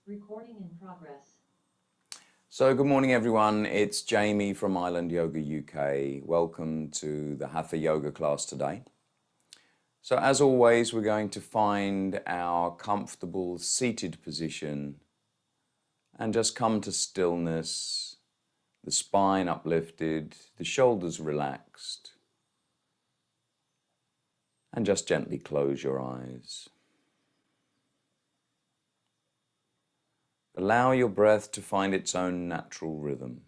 Recording in progress. So good morning everyone, it's Jamie from Island Yoga UK. Welcome to the Hatha Yoga class today. So as always, we're going to find our comfortable seated position and just come to stillness, the spine uplifted, the shoulders relaxed, and just gently close your eyes. Allow your breath to find its own natural rhythm.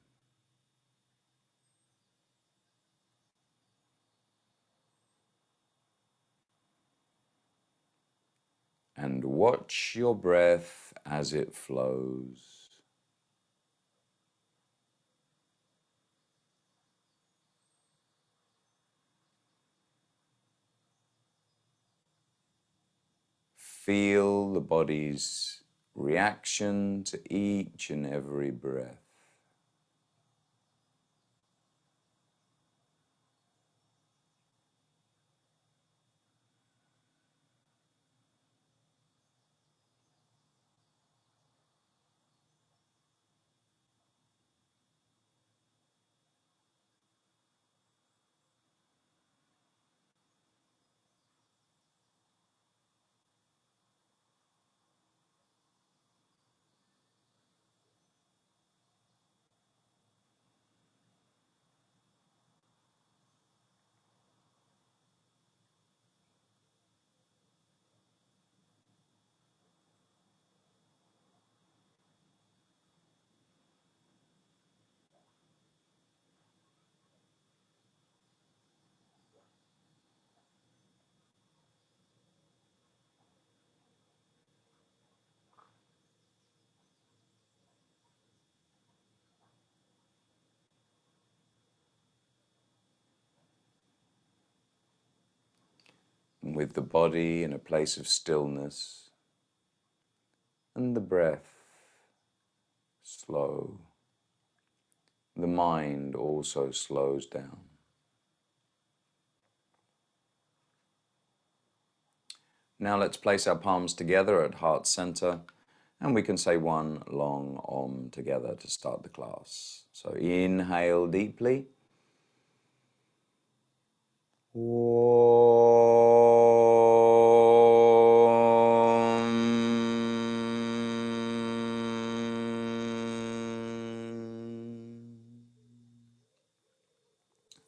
And watch your breath as it flows. Feel the body's reaction to each and every breath. And with the body in a place of stillness and the breath slow, the mind also slows down. Now let's place our palms together at heart center, and we can say one long Om together to start the class. So inhale deeply.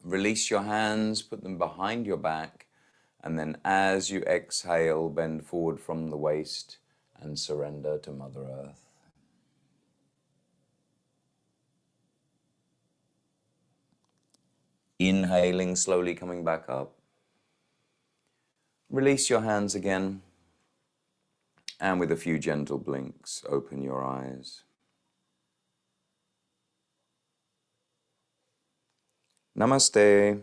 Release your hands, put them behind your back, and then as you exhale, bend forward from the waist and surrender to Mother Earth. Inhaling, slowly coming back up. Release your hands again, and with a few gentle blinks, open your eyes. Namaste.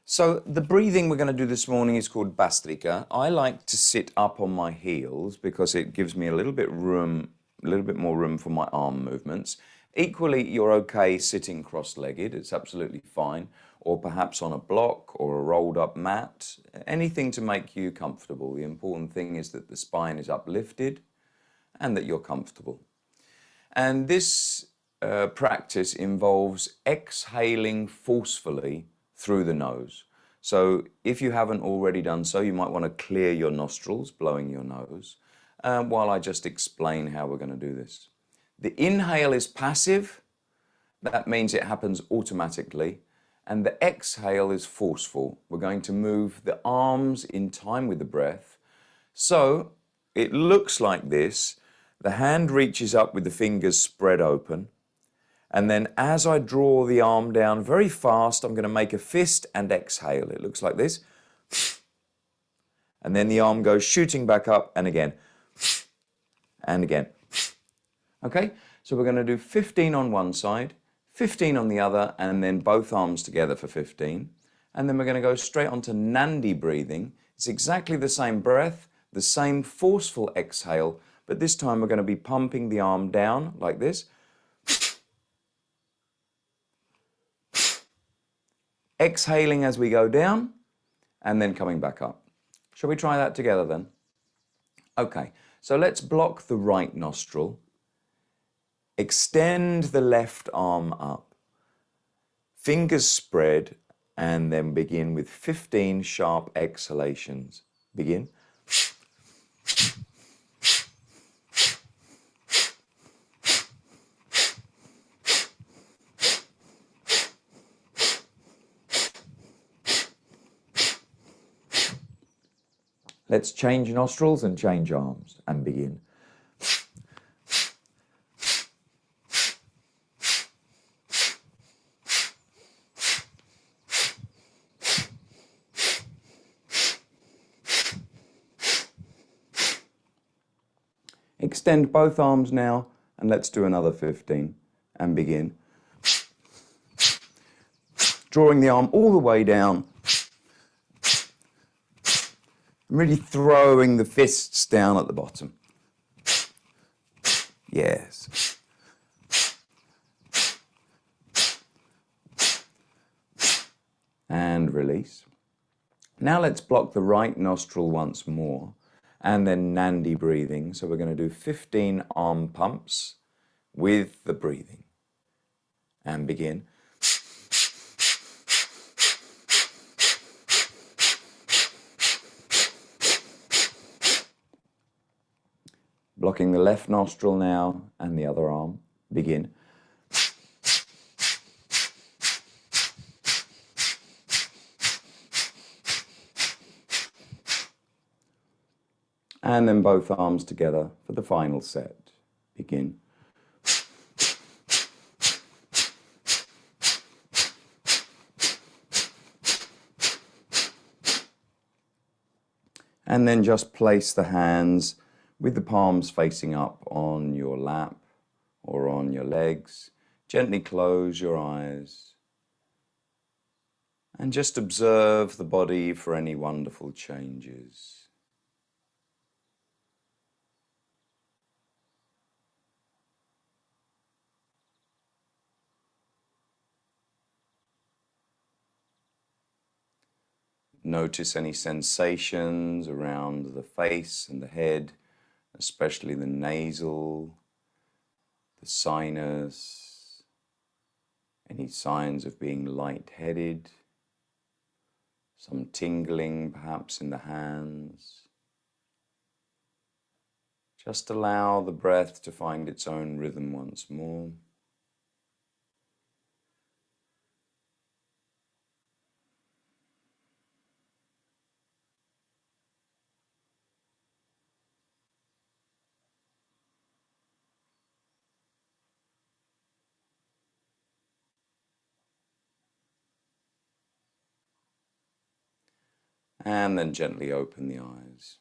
So the breathing we're going to do this morning is called Bhastrika. I like to sit up on my heels because it gives me a little bit more room for my arm movements. Equally, you're okay sitting cross-legged, it's absolutely fine, or perhaps on a block or a rolled up mat, anything to make you comfortable. The important thing is that the spine is uplifted and that you're comfortable. And this practice involves exhaling forcefully through the nose. So if you haven't already done so, you might want to clear your nostrils, blowing your nose, while I just explain how we're going to do this. The inhale is passive. That means it happens automatically. And the exhale is forceful. We're going to move the arms in time with the breath. So it looks like this. The hand reaches up with the fingers spread open. And then as I draw the arm down very fast, I'm going to make a fist and exhale. It looks like this. And then the arm goes shooting back up and again. And again. Okay, so we're going to do 15 on one side, 15 on the other, and then both arms together for 15. And then we're going to go straight on to Nandi breathing. It's exactly the same breath, the same forceful exhale, but this time we're going to be pumping the arm down like this. Exhaling as we go down, and then coming back up. Shall we try that together then? Okay, so let's block the right nostril. Extend the left arm up. Fingers spread, and then begin with 15 sharp exhalations. Begin. Let's change nostrils and change arms and begin. Extend both arms now, and let's do another 15 and begin. Drawing the arm all the way down. Really throwing the fists down at the bottom. Yes. And release. Now let's block the right nostril once more, and then Nandi breathing. So we're going to do 15 arm pumps with the breathing. And begin. Blocking the left nostril now and the other arm. Begin. And then both arms together for the final set. Begin. And then just place the hands with the palms facing up on your lap or on your legs. Gently close your eyes and just observe the body for any wonderful changes. Notice any sensations around the face and the head, especially the nasal, the sinus, any signs of being lightheaded, some tingling perhaps in the hands. Just allow the breath to find its own rhythm once more. And then gently open the eyes.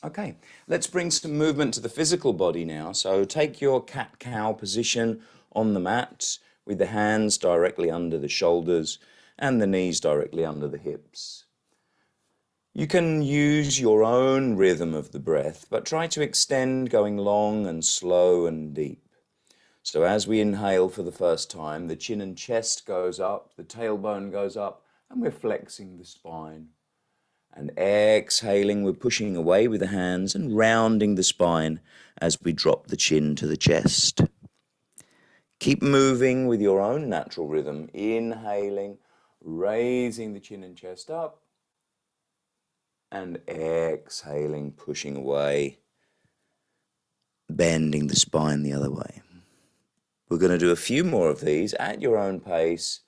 Okay, let's bring some movement to the physical body now. So take your cat-cow position on the mat with the hands directly under the shoulders and the knees directly under the hips. You can use your own rhythm of the breath, but try to extend going long and slow and deep. So as we inhale for the first time, the chin and chest goes up, the tailbone goes up, and we're flexing the spine. And exhaling, we're pushing away with the hands and rounding the spine as we drop the chin to the chest. Keep moving with your own natural rhythm, inhaling, raising the chin and chest up, and exhaling, pushing away, bending the spine the other way. We're going to do a few more of these at your own pace.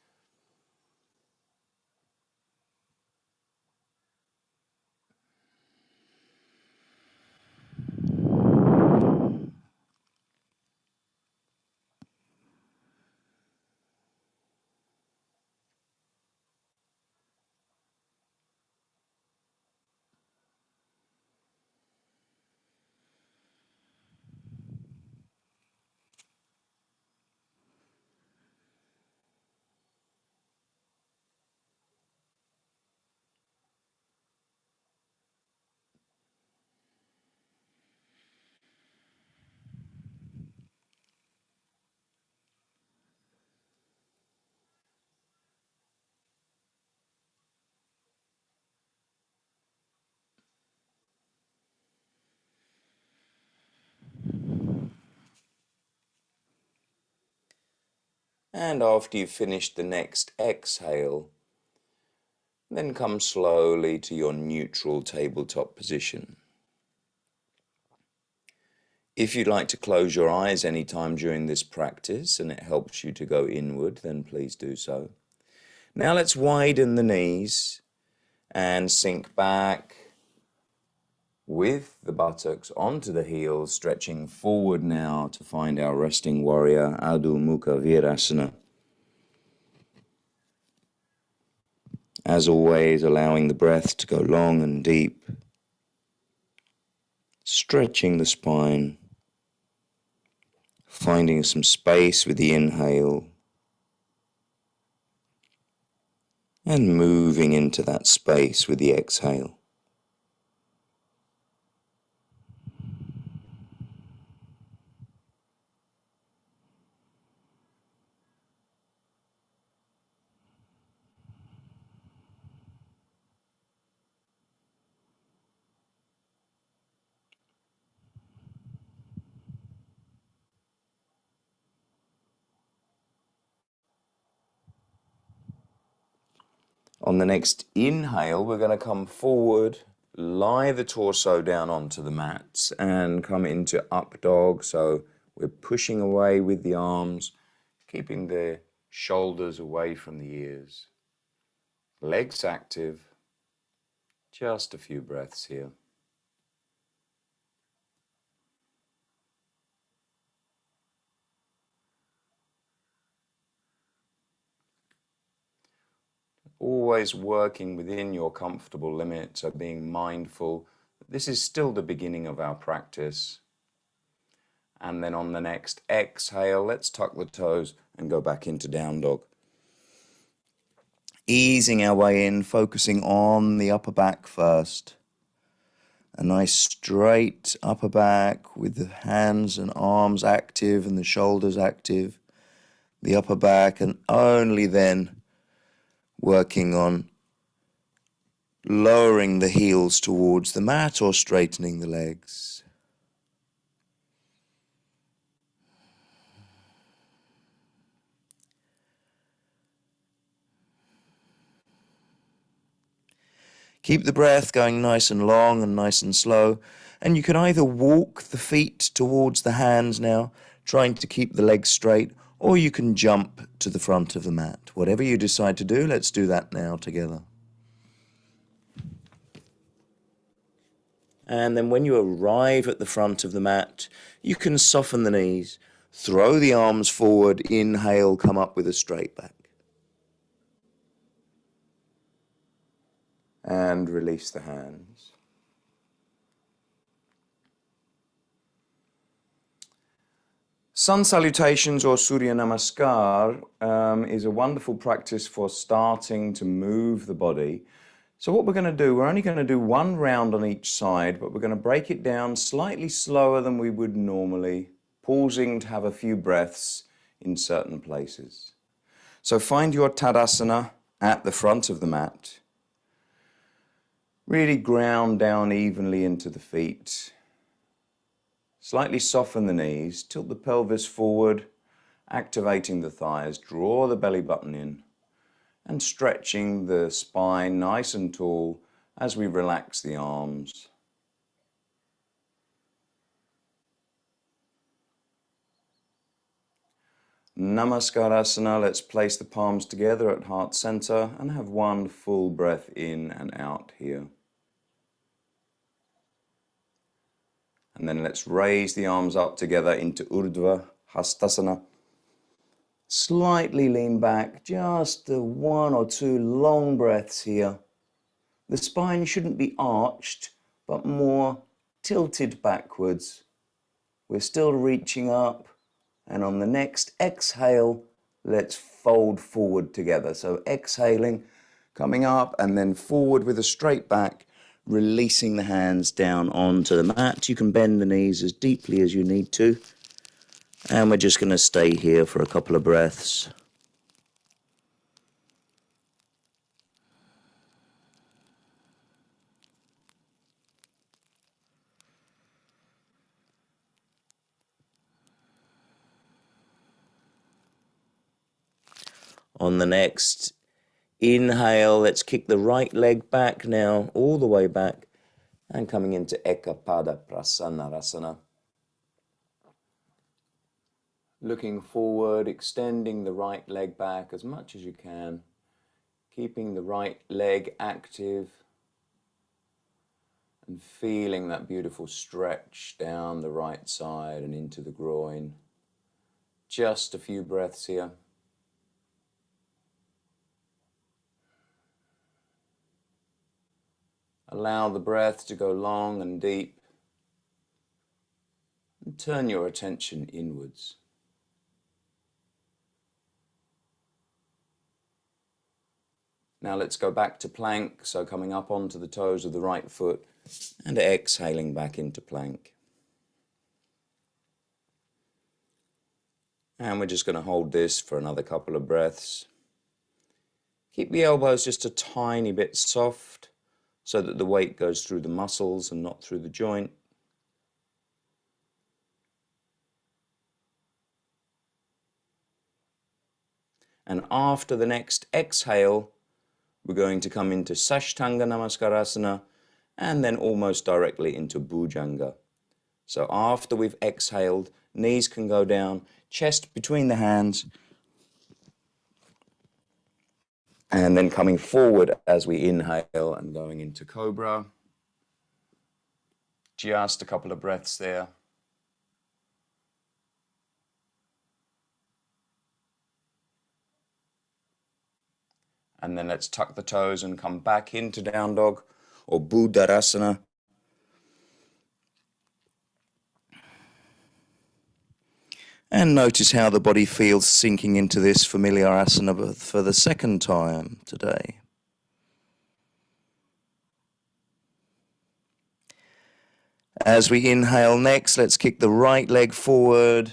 And after you've finished the next exhale, then come slowly to your neutral tabletop position. If you'd like to close your eyes anytime during this practice and it helps you to go inward, then please do so. Now let's widen the knees and sink back with the buttocks onto the heels, stretching forward now to find our resting warrior, Adho Mukha Virasana. As always, allowing the breath to go long and deep, stretching the spine, finding some space with the inhale, and moving into that space with the exhale. On the next inhale, we're going to come forward, lie the torso down onto the mat and come into up dog. So we're pushing away with the arms, keeping the shoulders away from the ears. Legs active. Just a few breaths here. Always working within your comfortable limits, so being mindful. This is still the beginning of our practice. And then on the next exhale, let's tuck the toes and go back into down dog. Easing our way in, focusing on the upper back first. A nice straight upper back with the hands and arms active and the shoulders active. The upper back, and only then working on lowering the heels towards the mat or straightening the legs. Keep the breath going nice and long and nice and slow. And you can either walk the feet towards the hands now, trying to keep the legs straight, or you can jump to the front of the mat. Whatever you decide to do, let's do that now together. And then when you arrive at the front of the mat, you can soften the knees, throw the arms forward, inhale, come up with a straight back. And release the hands. Sun salutations or Surya Namaskar is a wonderful practice for starting to move the body. So what we're going to do, we're only going to do one round on each side, but we're going to break it down slightly slower than we would normally, pausing to have a few breaths in certain places. So find your Tadasana at the front of the mat. Really ground down evenly into the feet. Slightly soften the knees, tilt the pelvis forward, activating the thighs, draw the belly button in, and stretching the spine nice and tall as we relax the arms. Namaskarasana, let's place the palms together at heart center and have one full breath in and out here. And then let's raise the arms up together into Urdhva Hastasana. Slightly lean back, just one or two long breaths here. The spine shouldn't be arched, but more tilted backwards. We're still reaching up, and on the next exhale, let's fold forward together. So exhaling, coming up, and then forward with a straight back, releasing the hands down onto the mat. You can bend the knees as deeply as you need to. And we're just going to stay here for a couple of breaths. On the next inhale, let's kick the right leg back now, all the way back, and coming into Ekapada Prasanarasana. Looking forward, extending the right leg back as much as you can, keeping the right leg active and feeling that beautiful stretch down the right side and into the groin. Just a few breaths here. Allow the breath to go long and deep and turn your attention inwards. Now let's go back to plank, so coming up onto the toes of the right foot and exhaling back into plank. And we're just going to hold this for another couple of breaths. Keep the elbows just a tiny bit soft so that the weight goes through the muscles and not through the joint. And after the next exhale, we're going to come into Surya Namaskar and then almost directly into Bhujanga. So after we've exhaled, knees can go down, chest between the hands, and then coming forward as we inhale and going into Cobra. Just a couple of breaths there. And then let's tuck the toes and come back into down dog or Buddhasana. And notice how the body feels sinking into this familiar asana for the second time today. As we inhale next, let's kick the right leg forward.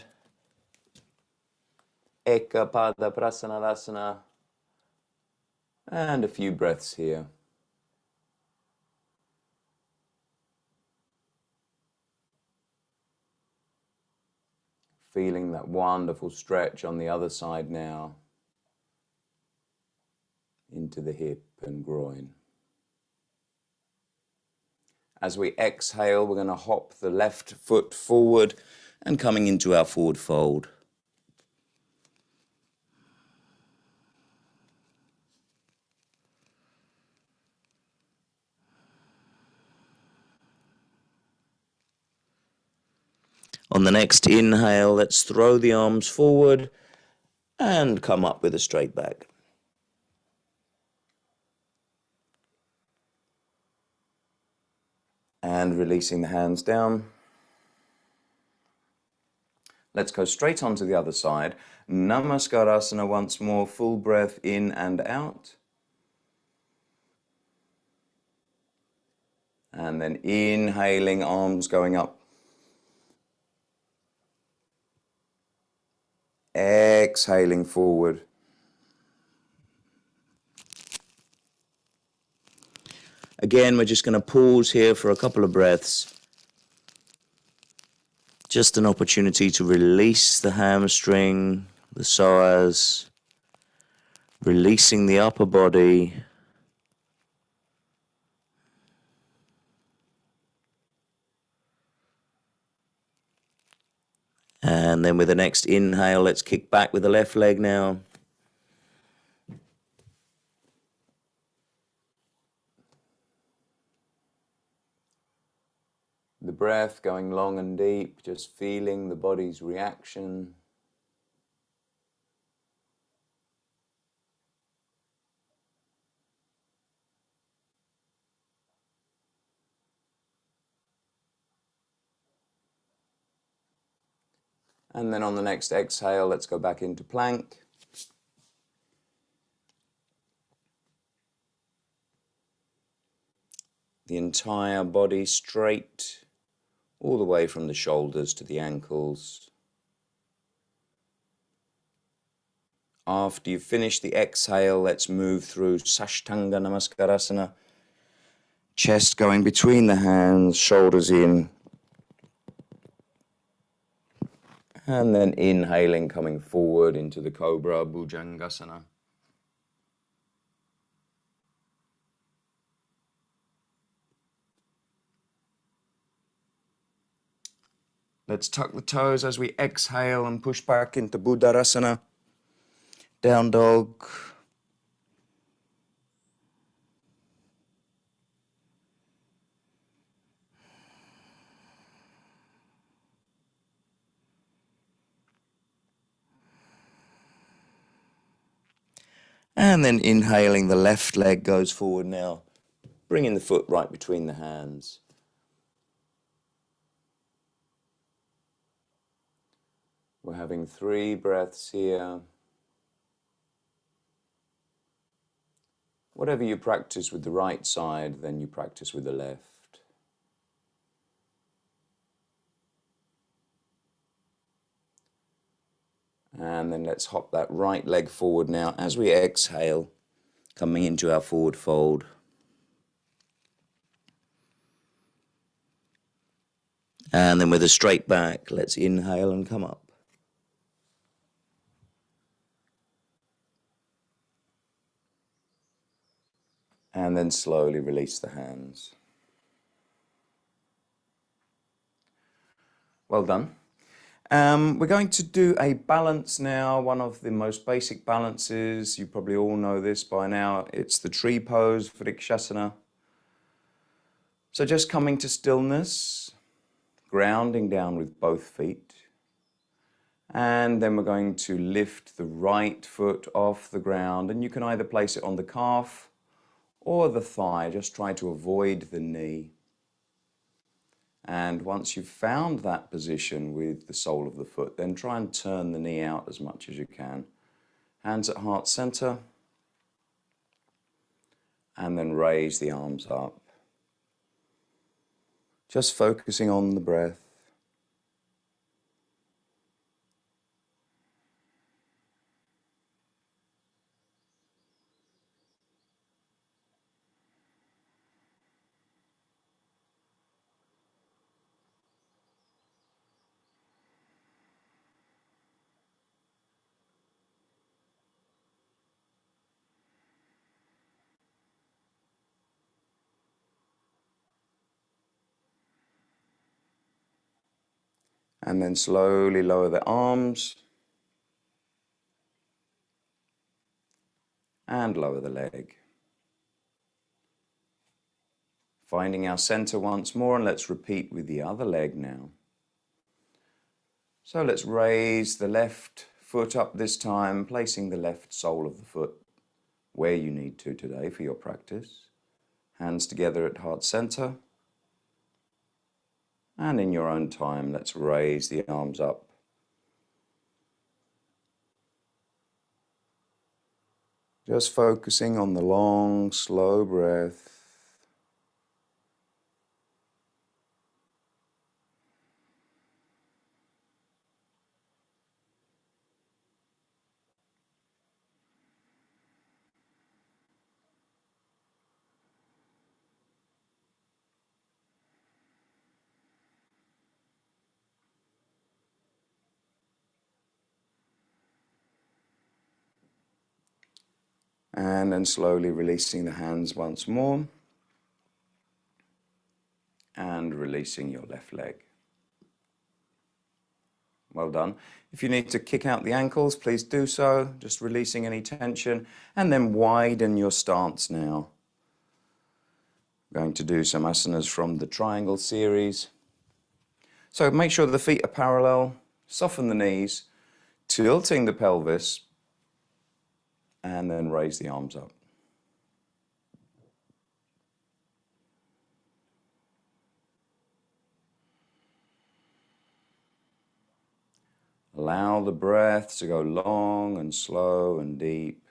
Ekapada Prasanarasana. And a few breaths here. Feeling that wonderful stretch on the other side now into the hip and groin. As we exhale, we're going to hop the left foot forward and coming into our forward fold. On the next inhale, let's throw the arms forward and come up with a straight back. And releasing the hands down. Let's go straight onto the other side. Namaskarasana once more, full breath in and out. And then inhaling, arms going up. Exhaling forward. Again, we're just going to pause here for a couple of breaths. Just an opportunity to release the hamstring, the psoas, releasing the upper body. And then with the next inhale, let's kick back with the left leg now. The breath going long and deep, just feeling the body's reaction. And then on the next exhale, let's go back into plank. The entire body straight, all the way from the shoulders to the ankles. After you finish the exhale, let's move through Surya Namaskar. Chest going between the hands, shoulders in. And then inhaling, coming forward into the Cobra Bhujangasana. Let's tuck the toes as we exhale and push back into Buddhasana, down dog. And then inhaling, the left leg goes forward now, bringing the foot right between the hands. We're having 3 breaths here. Whatever you practice with the right side, then you practice with the left. And then let's hop that right leg forward now as we exhale, coming into our forward fold. And then with a straight back, let's inhale and come up. And then slowly release the hands. Well done. We're going to do a balance now, one of the most basic balances. You probably all know this by now. It's the tree pose, Vriksasana. So just coming to stillness, grounding down with both feet. And then we're going to lift the right foot off the ground, and you can either place it on the calf or the thigh. Just try to avoid the knee. And once you've found that position with the sole of the foot, then try and turn the knee out as much as you can. Hands at heart center. And then raise the arms up. Just focusing on the breath. And then slowly lower the arms. And lower the leg. Finding our center once more, and let's repeat with the other leg now. So let's raise the left foot up this time, placing the left sole of the foot where you need to today for your practice. Hands together at heart center. And in your own time, let's raise the arms up. Just focusing on the long, slow breath. And then slowly releasing the hands once more. And releasing your left leg. Well done. If you need to kick out the ankles, please do so, just releasing any tension, and then widen your stance now. I'm going to do some asanas from the triangle series. So make sure the feet are parallel, soften the knees, tilting the pelvis, and then raise the arms up. Allow the breath to go long and slow and deep.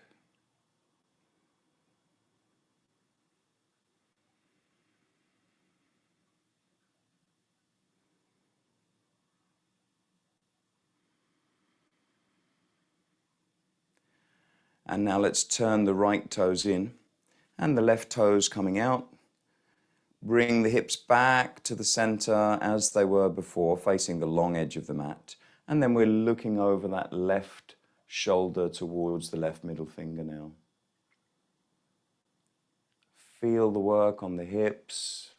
And now let's turn the right toes in and the left toes coming out. Bring the hips back to the center as they were before, facing the long edge of the mat. And then we're looking over that left shoulder towards the left middle finger now. Feel the work on the hips.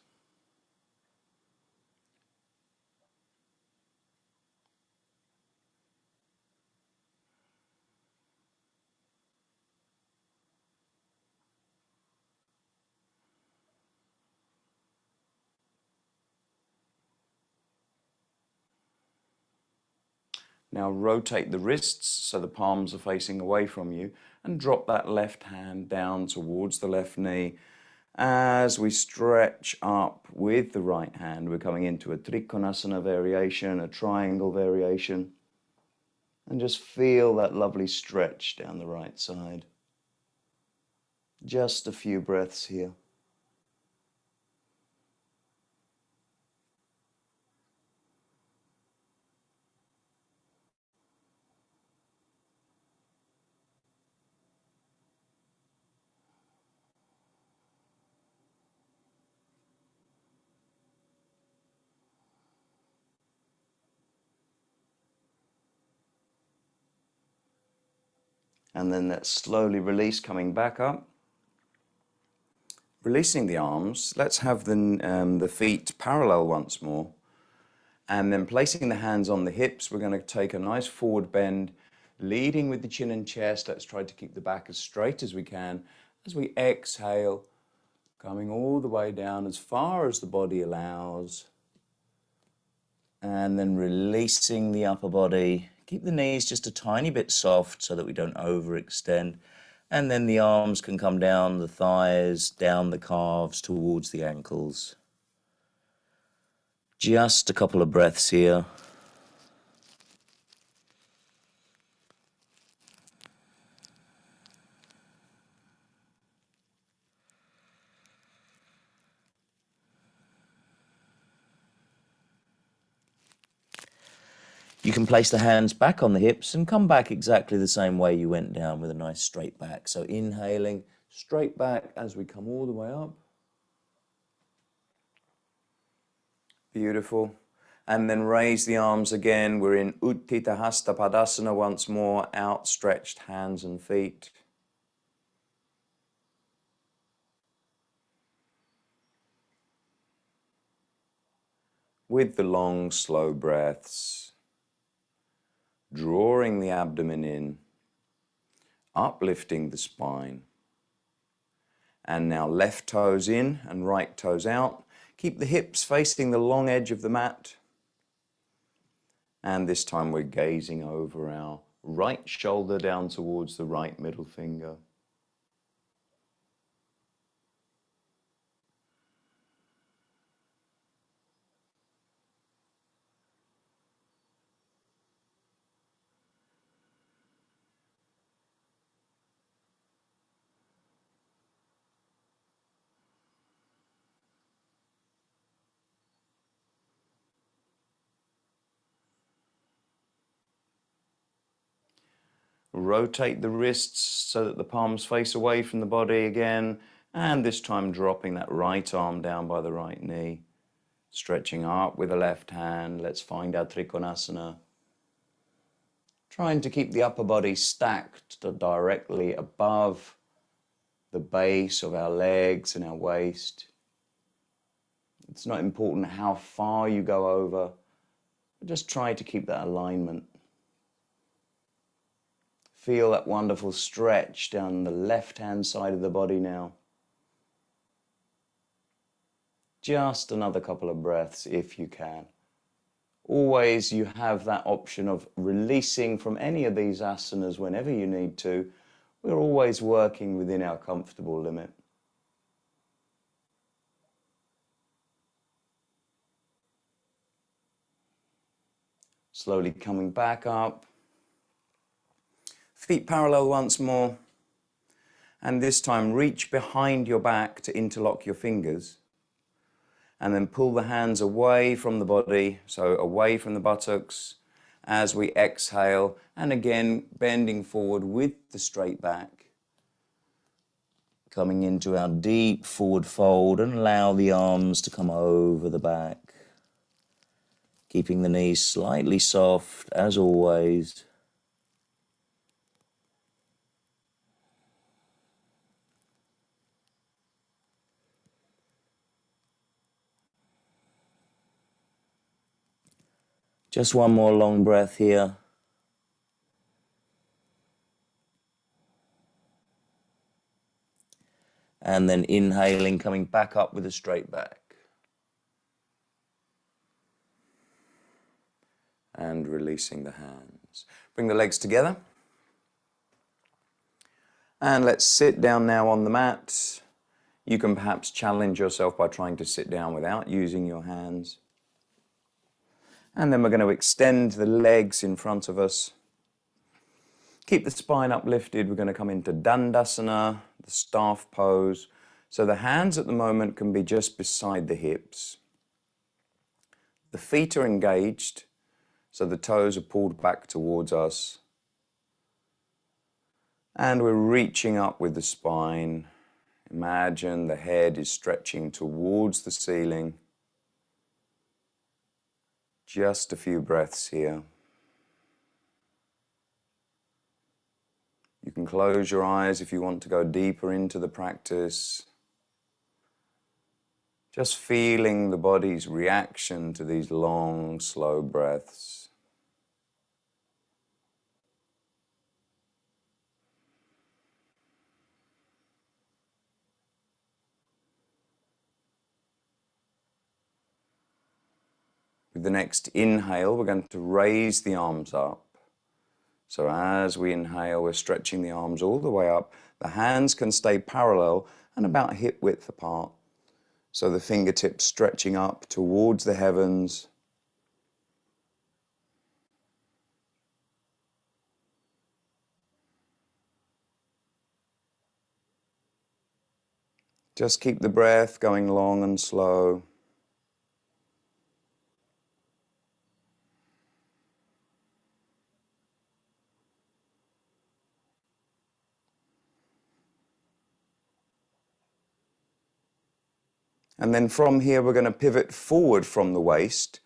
Now rotate the wrists so the palms are facing away from you and drop that left hand down towards the left knee. As we stretch up with the right hand, we're coming into a Trikonasana variation, a triangle variation. And just feel that lovely stretch down the right side. Just a few breaths here. And then that slowly release, coming back up. Releasing the arms, let's have the feet parallel once more. And then placing the hands on the hips, we're going to take a nice forward bend, leading with the chin and chest. Let's try to keep the back as straight as we can. As we exhale, coming all the way down as far as the body allows. And then releasing the upper body. Keep the knees just a tiny bit soft so that we don't overextend. And then the arms can come down the thighs, down the calves, towards the ankles. Just a couple of breaths here. You can place the hands back on the hips and come back exactly the same way you went down, with a nice straight back. So inhaling, straight back as we come all the way up. Beautiful. And then raise the arms again. We're in Utthita Hasta Padasana once more, outstretched hands and feet. With the long, slow breaths, drawing the abdomen in, uplifting the spine. And now left toes in and right toes out. Keep the hips facing the long edge of the mat. And this time we're gazing over our right shoulder down towards the right middle finger. Rotate the wrists so that the palms face away from the body again, and this time dropping that right arm down by the right knee. Stretching up with the left hand. Let's find our Trikonasana. Trying to keep the upper body stacked directly above the base of our legs and our waist. It's not important how far you go over, but just try to keep that alignment. Feel that wonderful stretch down the left-hand side of the body now. Just another couple of breaths if you can. Always you have that option of releasing from any of these asanas whenever you need to. We're always working within our comfortable limit. Slowly coming back up. Feet parallel once more. And this time reach behind your back to interlock your fingers. And then pull the hands away from the body, so away from the buttocks as we exhale. And again, bending forward with the straight back. Coming into our deep forward fold and allow the arms to come over the back. Keeping the knees slightly soft as always. Just one more long breath here. And then inhaling, coming back up with a straight back. And releasing the hands. Bring the legs together. And let's sit down now on the mat. You can perhaps challenge yourself by trying to sit down without using your hands. And then we're going to extend the legs in front of us. Keep the spine uplifted. We're going to come into Dandasana, the staff pose. So the hands at the moment can be just beside the hips. The feet are engaged, so the toes are pulled back towards us. And we're reaching up with the spine. Imagine the head is stretching towards the ceiling. Just a few breaths here. You can close your eyes if you want to go deeper into the practice. Just feeling the body's reaction to these long, slow breaths. With the next inhale, we're going to raise the arms up. So as we inhale, we're stretching the arms all the way up. The hands can stay parallel and about hip width apart. So the fingertips stretching up towards the heavens. Just keep the breath going long and slow. And then from here, we're going to pivot forward from the waist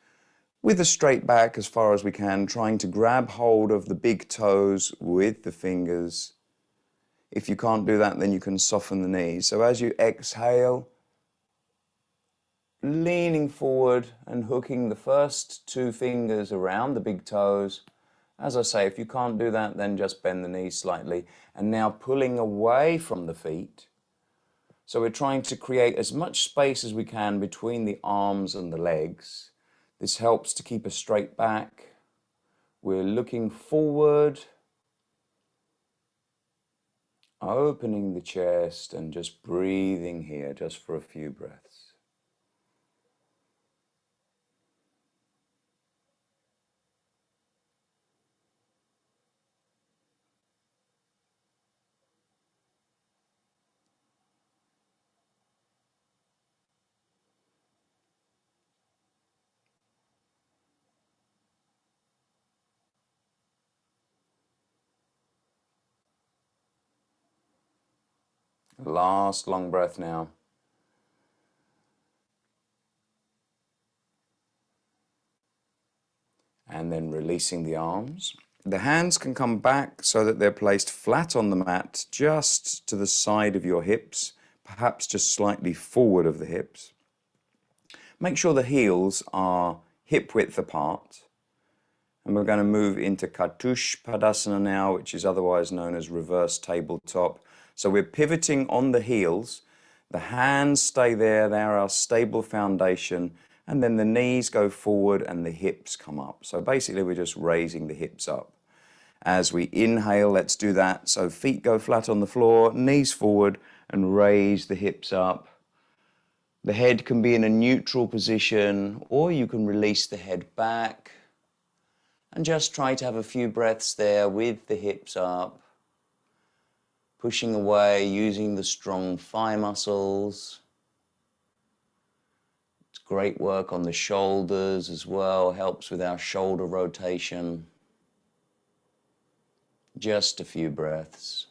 with a straight back as far as we can, trying to grab hold of the big toes with the fingers. If you can't do that, then you can soften the knees. So as you exhale, leaning forward and hooking the first two fingers around the big toes. As I say, if you can't do that, then just bend the knees slightly. And now pulling away from the feet. So we're trying to create as much space as we can between the arms and the legs. This helps to keep a straight back. We're looking forward, opening the chest and just breathing here just for a few breaths. Last long breath now. And then releasing the arms. The hands can come back so that they're placed flat on the mat, just to the side of your hips, perhaps just slightly forward of the hips. Make sure the heels are hip width apart. And we're going to move into Catuspadasana now, which is otherwise known as reverse tabletop. So we're pivoting on the heels. The hands stay there, they're our stable foundation. And then the knees go forward and the hips come up. So basically we're just raising the hips up. As we inhale, let's do that. So feet go flat on the floor, knees forward, and raise the hips up. The head can be in a neutral position, or you can release the head back. And just try to have a few breaths there with the hips up. Pushing away, using the strong thigh muscles. It's great work on the shoulders as well, helps with our shoulder rotation. Just a few breaths.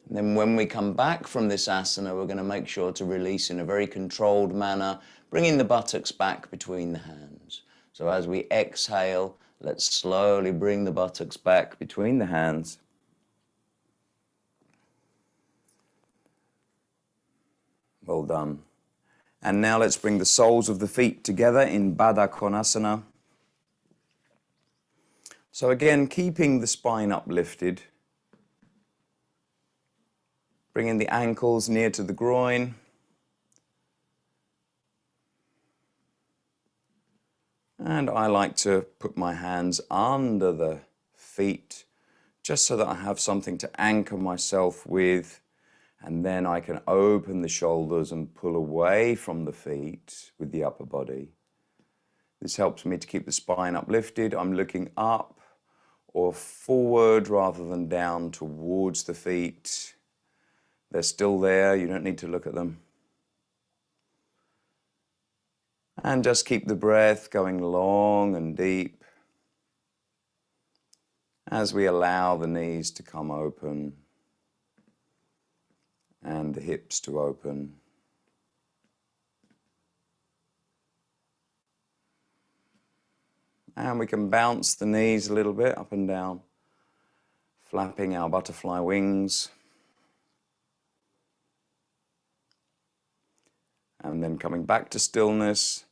And then when we come back from this asana, we're going to make sure to release in a very controlled manner, bringing the buttocks back between the hands. So as we exhale, let's slowly bring the buttocks back between the hands. Well done. And now let's bring the soles of the feet together in Badakonasana. So again, keeping the spine uplifted, bringing the ankles near to the groin. And I like to put my hands under the feet just so that I have something to anchor myself with. And then I can open the shoulders and pull away from the feet with the upper body. This helps me to keep the spine uplifted. I'm looking up or forward rather than down towards the feet. They're still there, you don't need to look at them. And just keep the breath going long and deep as we allow the knees to come open and the hips to open. And we can bounce the knees a little bit up and down, flapping our butterfly wings. And then coming back to stillness,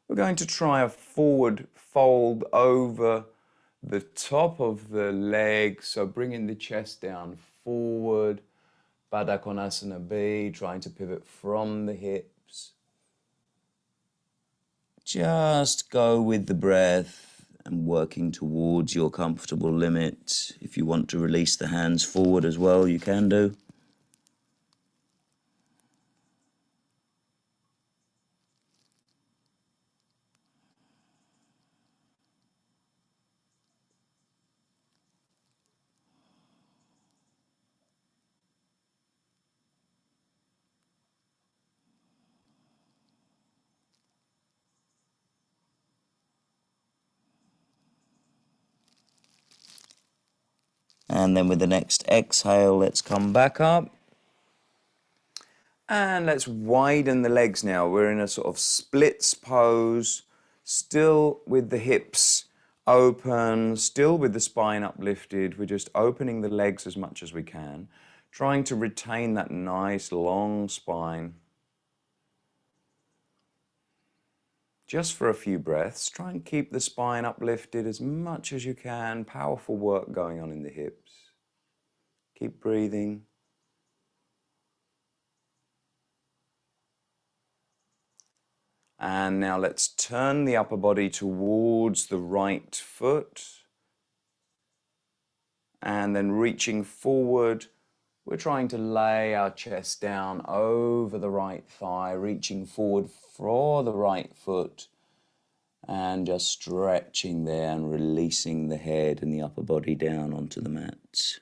we're going to try a forward fold over the top of the leg. So bringing the chest down forward, Badakonasana A B, trying to pivot from the hips. Just go with the breath and working towards your comfortable limit. If you want to release the hands forward as well, you can do. And then with the next exhale, let's come back up. And let's widen the legs now. We're in a sort of splits pose, still with the hips open, still with the spine uplifted. We're just opening the legs as much as we can, trying to retain that nice long spine. Just for a few breaths, try and keep the spine uplifted as much as you can. Powerful work going on in the hips. Keep breathing. And now let's turn the upper body towards the right foot. And then reaching forward, we're trying to lay our chest down over the right thigh, reaching forward for the right foot. And just stretching there and releasing the head and the upper body down onto the mat.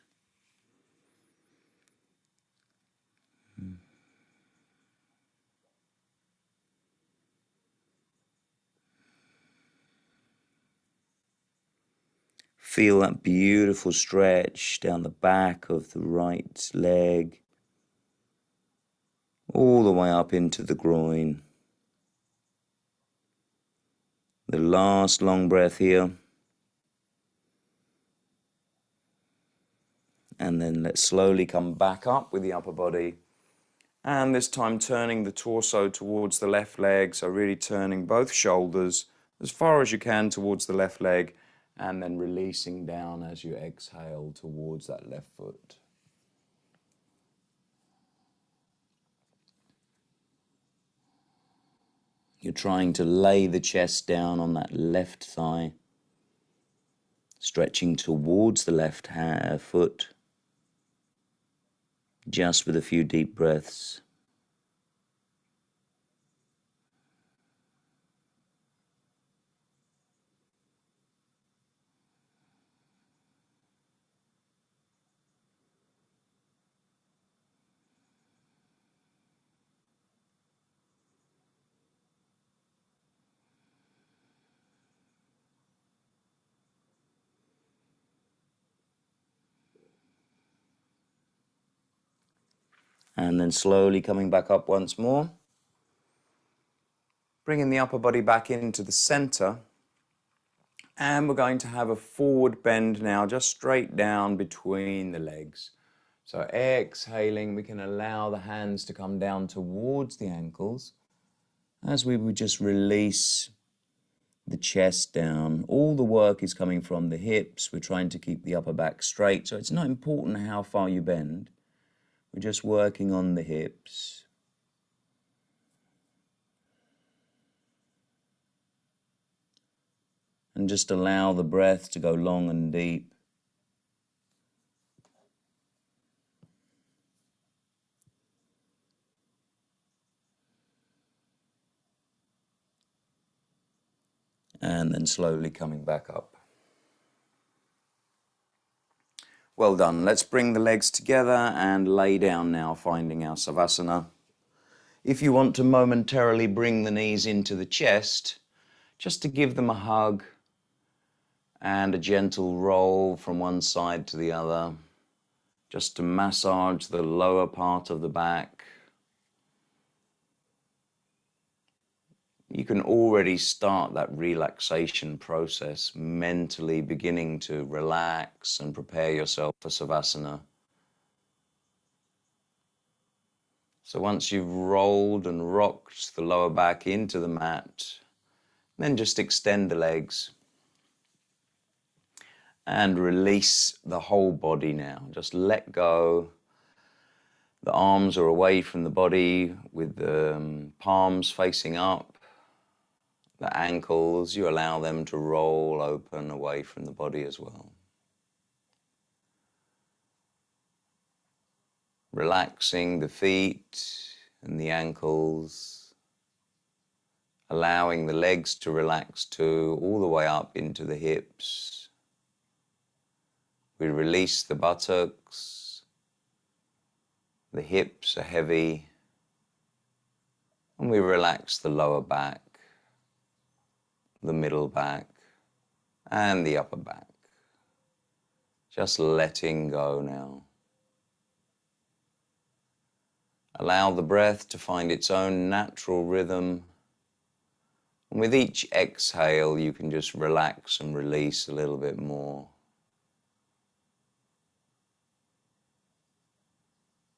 Feel that beautiful stretch down the back of the right leg, all the way up into the groin. The last long breath here. And then let's slowly come back up with the upper body. And this time turning the torso towards the left leg. So really turning both shoulders as far as you can towards the left leg. And then releasing down as you exhale towards that left foot. You're trying to lay the chest down on that left thigh, stretching towards the left foot, just with a few deep breaths. And then slowly coming back up once more. Bringing the upper body back into the center. And we're going to have a forward bend now, just straight down between the legs. So exhaling, we can allow the hands to come down towards the ankles as we would just release the chest down. All the work is coming from the hips. We're trying to keep the upper back straight, so it's not important how far you bend. We're just working on the hips. And just allow the breath to go long and deep. And then slowly coming back up. Well done. Let's bring the legs together and lay down now, finding our Savasana. If you want to momentarily bring the knees into the chest, just to give them a hug and a gentle roll from one side to the other, just to massage the lower part of the back. You can already start that relaxation process, mentally beginning to relax and prepare yourself for Savasana. So once you've rolled and rocked the lower back into the mat, then just extend the legs and release the whole body now. Just let go. The arms are away from the body with the palms facing up. The ankles, you allow them to roll open away from the body as well. Relaxing the feet and the ankles, allowing the legs to relax too, all the way up into the hips. We release the buttocks, the hips are heavy, and we relax the lower back, the middle back, and the upper back. Just letting go now. Allow the breath to find its own natural rhythm. And with each exhale, you can just relax and release a little bit more.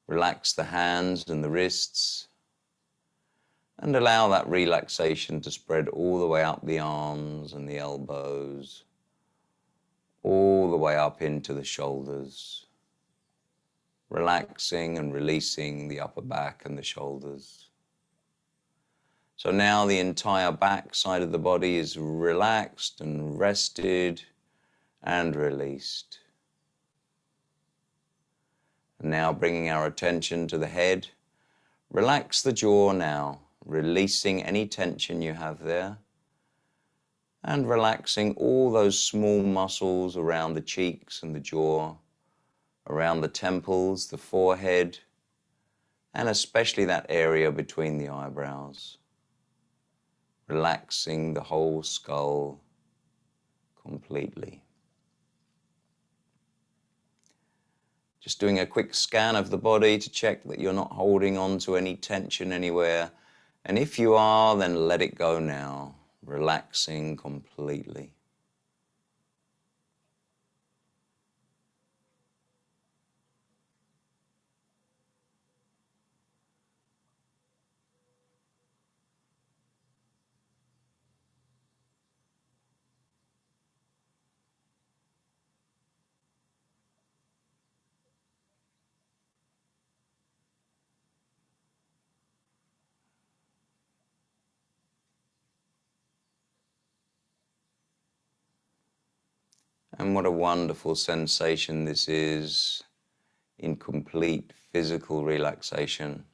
Relax the hands and the wrists. And allow that relaxation to spread all the way up the arms and the elbows, all the way up into the shoulders, relaxing and releasing the upper back and the shoulders. So now the entire back side of the body is relaxed and rested and released. And now bringing our attention to the head, relax the jaw now, releasing any tension you have there, and relaxing all those small muscles around the cheeks and the jaw, around the temples, the forehead, and especially that area between the eyebrows. Relaxing the whole skull completely. Just doing a quick scan of the body to check that you're not holding on to any tension anywhere. And if you are, then let it go now, relaxing completely. And what a wonderful sensation this is in complete physical relaxation.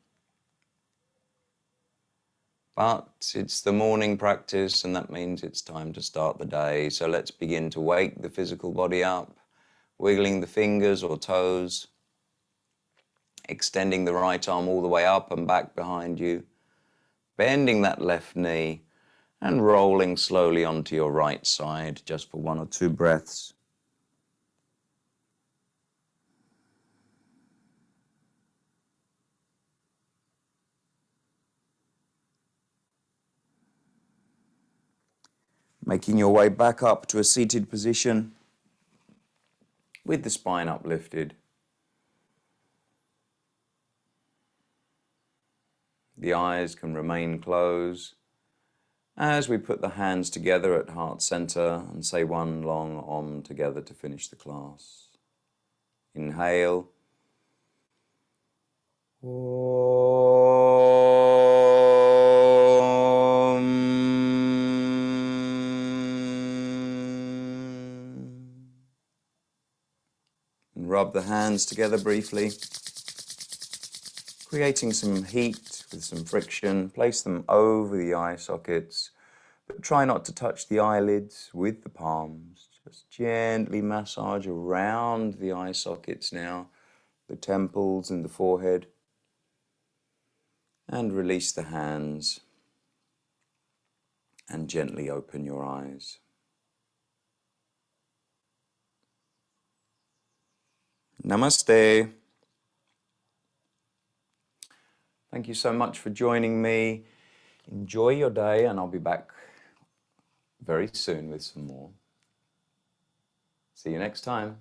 But it's the morning practice, and that means it's time to start the day. So let's begin to wake the physical body up, wiggling the fingers or toes, extending the right arm all the way up and back behind you, bending that left knee, and rolling slowly onto your right side, just for 1 or 2 breaths. Making your way back up to a seated position with the spine uplifted. The eyes can remain closed, as we put the hands together at heart center and say one long Om together to finish the class. Inhale. And rub the hands together briefly, creating some heat with some friction. Place them over the eye sockets, but try not to touch the eyelids with the palms. Just gently massage around the eye sockets now, the temples and the forehead. And release the hands and gently open your eyes. Namaste. Thank you so much for joining me. Enjoy your day, and I'll be back very soon with some more. See you next time.